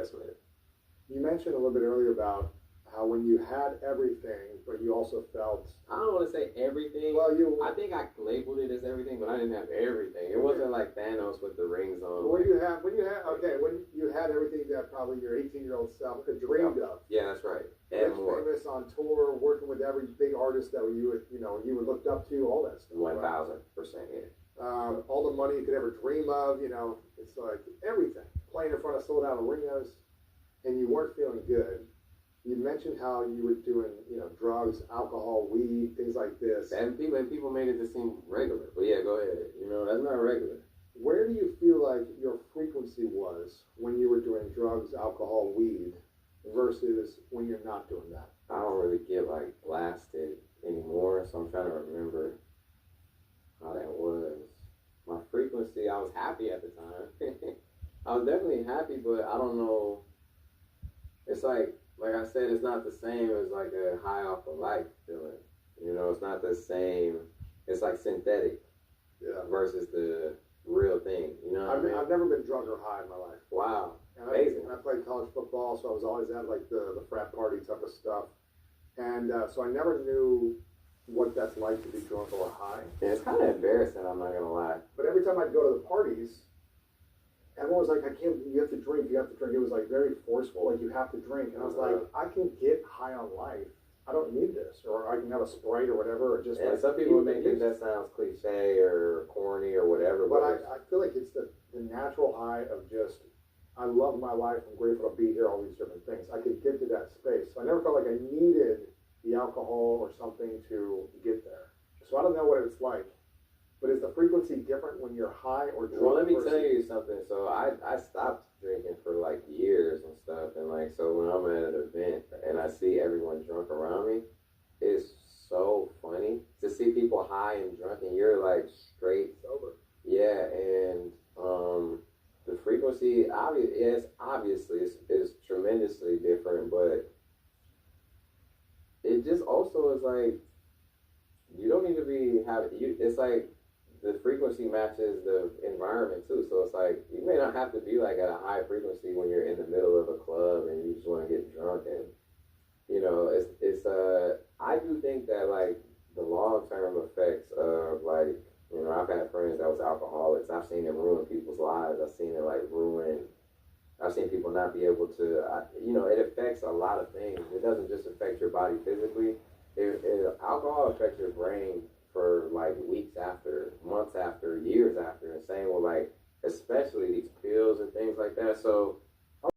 obsessed with it. You mentioned a little bit earlier about how when you had everything, but you also felt. I don't want to say everything. Well, I think I labeled it as everything, but I didn't have everything. It wasn't like Thanos with the rings on. When you had everything that probably your 18-year-old self could dreamed of. Yeah, that's right. And more. Famous on tour, working with every big artist that you would looked up to, all that stuff. 1,000%. Yeah. All the money you could ever dream of. It's like everything. Playing in front of sold-out arenas, and you weren't feeling good. You mentioned how you were doing, drugs, alcohol, weed, things like this. And people made it to seem regular. But yeah, go ahead. That's not regular. Where do you feel like your frequency was when you were doing drugs, alcohol, weed, versus when you're not doing that? I don't really get blasted anymore, so I'm trying to remember how that was. My frequency, I was happy at the time. I was definitely happy, but I don't know. It's like I said, it's not the same as like a high off of life feeling. It's not the same. It's like synthetic versus the real thing. I've never been drunk or high in my life. Wow. Amazing. I played college football, so I was always at the frat party type of stuff. And so I never knew what that's like to be drunk or high. Yeah, it's kind of embarrassing, I'm not going to lie. But every time I'd go to the parties, everyone was like, you have to drink. It was very forceful, you have to drink. And I was like, I can get high on life. I don't need this. Or I can have a Sprite or whatever. Or just some people may think that sounds cliche or corny or whatever. But I feel like it's the natural high of just, I love my life. I'm grateful to be here, all these different things. I could get to that space. So I never felt like I needed the alcohol or something to get there. So I don't know what it's like. But is the frequency different when you're high or drunk? Well, let me tell you something. So I stopped drinking for years and stuff. And so when I'm at an event and I see everyone drunk around me, it's so funny to see people high and drunk and you're straight sober. Yeah, and the frequency, obviously is tremendously different, but it just also is you don't need to be it's the frequency matches the environment too. So it's you may not have to be at a high frequency when you're in the middle of a club and you just want to get drunk. And I do think that the long-term effects of I've had friends that was alcoholics. I've seen it ruin people's lives. I've seen it I've seen people not be able to, it affects a lot of things. It doesn't just affect your body physically. Alcohol affects your brain for weeks after, months after, years after, and same with especially these pills and things like that. So